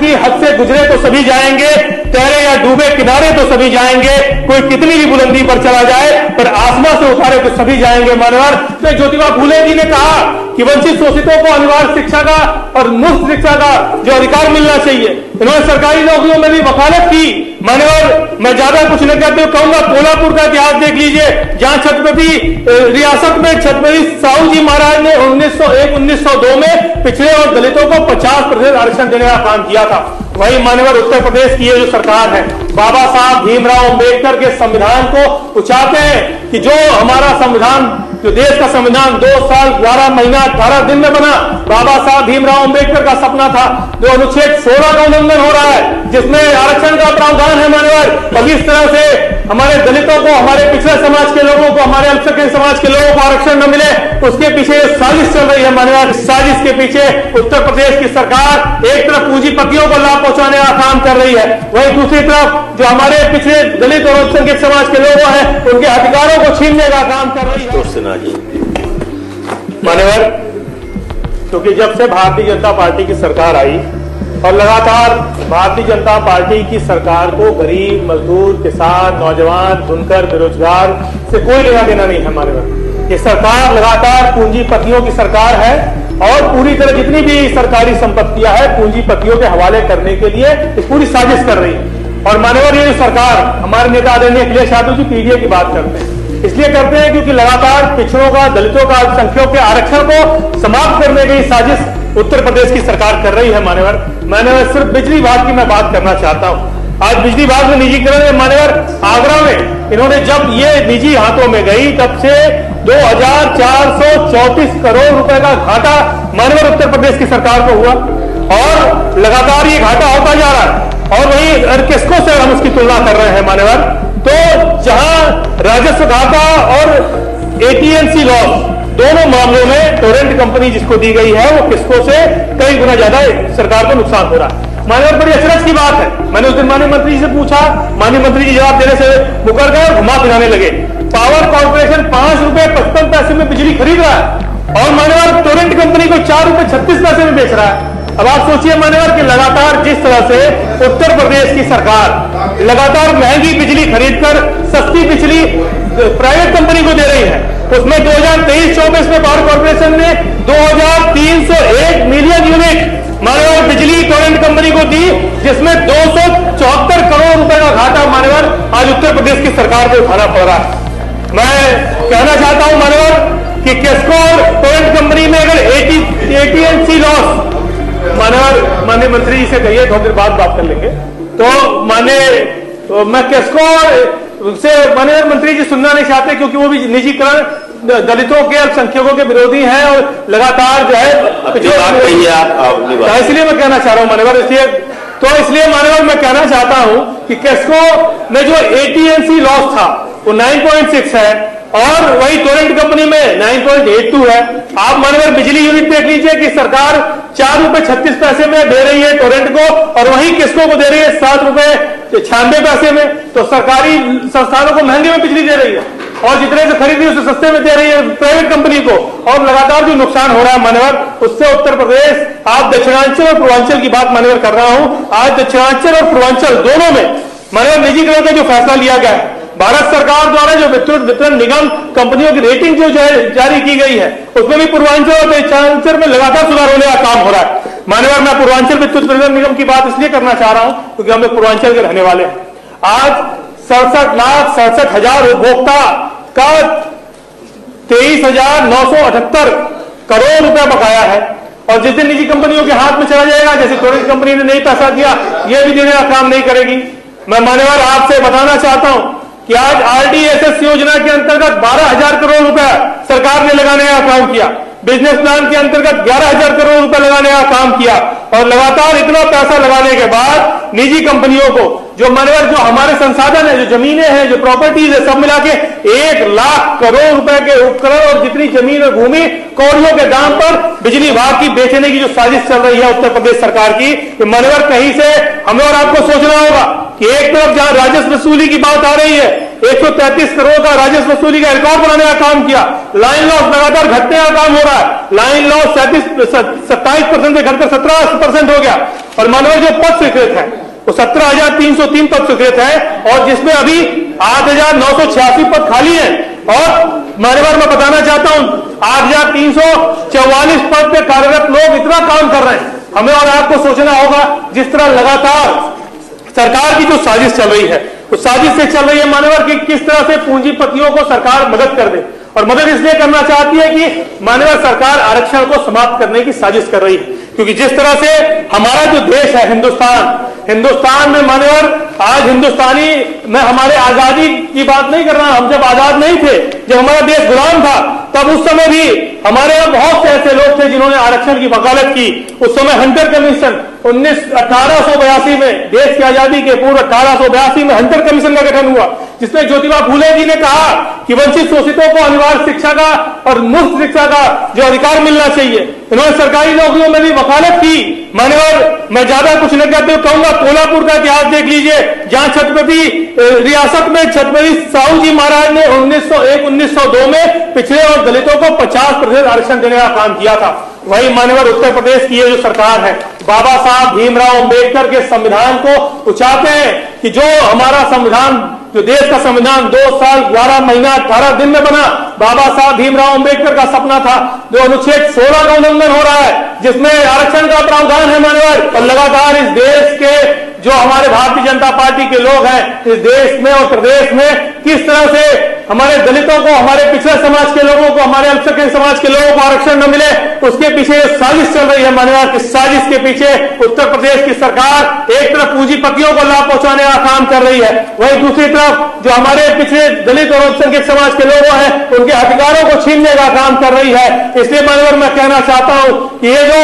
की हद से गुजरे तो सभी जाएंगे, तैरे या डूबे किनारे तो सभी जाएंगे, कोई कितनी भी बुलंदी पर चला जाए पर आसमान से उतारे तो सभी जाएंगे मानवर। तो ज्योतिबा फूले जी ने कहा कि वंचित शोषितों को अनिवार्य शिक्षा का और मुफ्त शिक्षा का जो अधिकार मिलना चाहिए। इन्होंने सरकारी नौकरियों में भी वकालत की मान्यवर। मैं ज्यादा कुछ नहीं कहते हुए कहूंगा, कोल्हापुर का इतिहास देख लीजिए, जहां छत्रपति रियासत में छत्रपति साहू जी महाराज ने 1901-1902 में पिछड़े और दलितों को 50% आरक्षण देने का काम किया था। वही मान्यवर उत्तर प्रदेश की ये जो सरकार है, बाबा साहब भीमराव अंबेडकर के संविधान को उचाते हैं कि जो हमारा संविधान, जो देश का संविधान 2 साल 12 महीना 18 दिन में बना, बाबा साहब भीमराव अंबेडकर का सपना था। जो अनुच्छेद 16 का उल्लंघन हो रहा है, जिसमें आरक्षण का प्रावधान है मान्यवर, अब इस तरह से हमारे दलितों को, हमारे पिछड़े समाज के लोगों को, हमारे अल्पसंख्यक समाज के लोगों को आरक्षण न मिले, उसके पीछे साजिश चल रही है मान्यवर। साजिश के पीछे उत्तर प्रदेश की सरकार एक तरफ पूंजीपतियों को लाभ पहुंचाने का काम कर रही है, वहीं दूसरी तरफ जो हमारे पिछड़े दलित और अल्पसंख्यक समाज के लोग हैं उनके अधिकारों को छीनने का काम कर रही है मान्यवर। क्योंकि जब से भारतीय जनता पार्टी की सरकार आई और लगातार भारतीय जनता पार्टी की सरकार को गरीब, मजदूर, किसान, नौजवान, बुनकर, बेरोजगार से कोई लेना देना नहीं है मान्यवर। ये सरकार लगातार पूंजीपतियों की सरकार है और पूरी तरह जितनी भी सरकारी संपत्तियां हैं पूंजीपतियों के हवाले करने के लिए पूरी साजिश कर रही है। और मान्यवर ये जो सरकार, हमारे नेता आदरणीय अखिलेश यादव जी पीडीए की बात करते हैं, इसलिए करते हैं क्योंकि लगातार पिछड़ों का, दलितों का, अल्पसंख्यकों के आरक्षण को समाप्त करने की साजिश उत्तर प्रदेश की सरकार कर रही है मान्यवर। मैंने सिर्फ बिजली विभाग की मैं बात करना चाहता हूं। आज बिजली विभाग में निजीकरण में मान्यवर, आगरा में इन्होंने जब ये निजी हाथों में गई तब से 2434 करोड़ रुपए का घाटा मान्यवर उत्तर प्रदेश की सरकार को हुआ और लगातार ये घाटा होता जा रहा है। और वही किसको से हम उसकी तुलना कर रहे हैं मान्यवर, तो जहां राजस्व घाटा और एटीएनसी लॉस दोनों मामलों में टोरेंट कंपनी जिसको दी गई है वो किसको से कई गुना ज्यादा सरकार को नुकसान हो रहा है मान्यवर। बड़ी अचरज की बात है, मैंने उस दिन माननीय मंत्री जी से पूछा, माननीय मंत्री जी जवाब देने से मुकर गए और घुमा फिराने लगे। पावर कॉर्पोरेशन 5 रुपए 55 पैसे में बिजली खरीद रहा है और मान्यवर टोरेंट कंपनी को 4 रुपए 36 पैसे में बेच रहा है। अब आप सोचिए मान्यवर कि लगातार जिस तरह से उत्तर प्रदेश की सरकार लगातार महंगी बिजली खरीदकर सस्ती बिजली प्राइवेट कंपनी को दे रही है, उसमें 2023-24 में पावर कॉर्पोरेशन ने 2301 मिलियन यूनिट मान्यवर बिजली टोरेंट कंपनी को दी, जिसमें 274 करोड़ रुपए का घाटा मान्यवर आज उत्तर प्रदेश की सरकार को उठाना पड़ रहा है। मैं कहना चाहता हूं मान्यवर कि किसको टोरेंट कंपनी में अगर एटीएनसी लॉस, मान्यवर माननीय मंत्री जी से कहिए थोड़ी देर बाद बात कर लेंगे, तो मैं किसको से माननीय मंत्री जी सुनना नहीं चाहते क्योंकि वो भी निजीकरण दलितों के, अल्पसंख्यकों के विरोधी हैं और लगातार जो है इसलिए मैं कहना चाह रहा हूं मान्यवर, इसलिए मान्यवर मैं कहना चाहता हूं कि किसको में जो एटीएनसी लॉस था वो 9.6 है और वही टोरेंट कंपनी में 9.82 है। आप मान्यवर बिजली यूनिट देख लीजिए कि सरकार 4 रुपए 36 पैसे में दे रही है टोरेंट को और वही किसको को दे रही है 7 रुपए 96 पैसे में। तो सरकारी संस्थानों को महंगे में बिजली दे रही है और जितने से खरीदी उससे सस्ते में दे रही है प्राइवेट कंपनी को, और लगातार जो नुकसान हो रहा है मान्यवर उससे उत्तर प्रदेश, आप दक्षिणांचल और पूर्वांचल की बात मान्यवर कर रहा हूं, आज दक्षिणांचल और पूर्वांचल दोनों में मान्यवर निजीकरण का जो फैसला लिया गया है, भारत सरकार द्वारा जो विद्युत वितरण निगम कंपनियों की रेटिंग जो जारी की गई है उसमें भी पूर्वांचल और दक्षिणांचल में लगातार सुधार होने का काम हो रहा है मान्यवर। मैं पूर्वांचल विद्युत वितरण निगम की बात इसलिए करना चाह रहा हूं क्योंकि हम लोग पूर्वांचल के रहने वाले हैं। आज 67,67,000 उपभोक्ता का 23,978 करोड़ रुपया बकाया है और जिस दिन निजी कंपनियों के हाथ में चला जाएगा, जैसे टोरेंट कंपनी ने नहीं पैसा दिया, यह भी देने का काम नहीं करेगी। मैं मान्यवर आपसे बताना चाहता हूं कि आज आरडीएसएस योजना के अंतर्गत 12,000 करोड़ रुपया सरकार ने लगाने का काम किया, बिजनेस प्लान के अंतर्गत 11,000 करोड़ रुपए लगाने का काम किया और लगातार इतना पैसा लगाने के बाद निजी कंपनियों को जो मान्यवर जो हमारे संसाधन है, जो जमीनें हैं, जो प्रॉपर्टीज है, सब मिला के 1 लाख करोड़ रुपए के उपकरण और जितनी जमीन और भूमि कौड़ियों के दाम पर बिजली विभाग की बेचने की जो साजिश चल रही है उत्तर प्रदेश सरकार की, तो मान्यवर कहीं से हमें और आपको सोचना होगा कि एक तरफ जहां राजस्व वसूली की बात आ रही है, 133 करोड़ का राजस्व वसूली का रिकॉर्ड बनाने का काम किया। लाइन लॉस लगातार घटने का काम हो रहा है। लाइन लॉस 27% से घटकर 17% हो गया। और मानव जो पद स्वीकृत है वो 17,303 पद स्वीकृत है, और जिसमें अभी 8,986 पद खाली है। और मान्यवर मैं बताना चाहता हूं 8,344 पद पे कार्यरत लोग इतना काम कर रहे हैं। हमें और आपको सोचना होगा, जिस तरह लगातार सरकार की जो साजिश चल रही है, उस साजिश से चल रही है मान्यवर कि किस तरह से पूंजीपतियों को सरकार मदद कर दे। और मदद इसलिए करना चाहती है कि मान्यवर सरकार आरक्षण को समाप्त करने की साजिश कर रही है। क्योंकि जिस तरह से हमारा जो देश है हिंदुस्तान में मान्यवर आज हिंदुस्तानी, मैं हमारे आजादी की बात नहीं कर रहा, हम जब आजाद नहीं थे, जब हमारा देश गुलाम था, तब उस समय भी हमारे यहाँ बहुत से ऐसे लोग थे जिन्होंने आरक्षण की वकालत की। उस समय हंटर कमीशन 1882 में, देश की आजादी के पूर्व 1882 में हंटर कमीशन का गठन हुआ, जिसमें ज्योतिबा फूले जी ने कहा कि वंचित शोषितों को अनिवार्य शिक्षा का और मुफ्त शिक्षा का जो अधिकार मिलना चाहिए। इन्होंने सरकारी नौकरियों में भी वकालत की। मान्यवर मैं ज्यादा कुछ नहीं कहते हुए कहूंगा, कोल्हापुर का इतिहास देख लीजिए, जहां छत्रपति रियासत में छत्रपति साहू जी महाराज ने 1901-1902 में पिछड़े और दलितों को 50% आरक्षण देने का काम किया था। वही मान्यवर उत्तर प्रदेश की ये जो सरकार है, बाबा साहब भीमराव अंबेडकर के संविधान को उचाते हैं कि जो हमारा संविधान, जो देश का संविधान 2 साल 11 महीना 18 दिन में बना, बाबा साहब भीमराव अंबेडकर का सपना था। जो अनुच्छेद 16 का उल्लंघन हो रहा है, जिसमें आरक्षण का प्रावधान है मान्यवर, और लगातार इस देश के जो हमारे भारतीय जनता पार्टी के लोग हैं, इस देश में और प्रदेश में किस तरह से हमारे दलितों को, हमारे पिछड़े समाज के लोगों को, हमारे अल्पसंख्यक समाज के लोगों को आरक्षण न मिले, उसके पीछे साजिश चल रही है मान्यवर। इस साजिश के पीछे उत्तर प्रदेश की सरकार एक तरफ पूंजीपतियों को लाभ पहुंचाने का काम कर रही है, वहीं दूसरी तरफ जो हमारे पिछड़े दलित और अल्पसंख्यक समाज के लोग हैं, उनके अधिकारों को छीनने का काम कर रही है। इसलिए मान्यवर मैं कहना चाहता हूं कि ये जो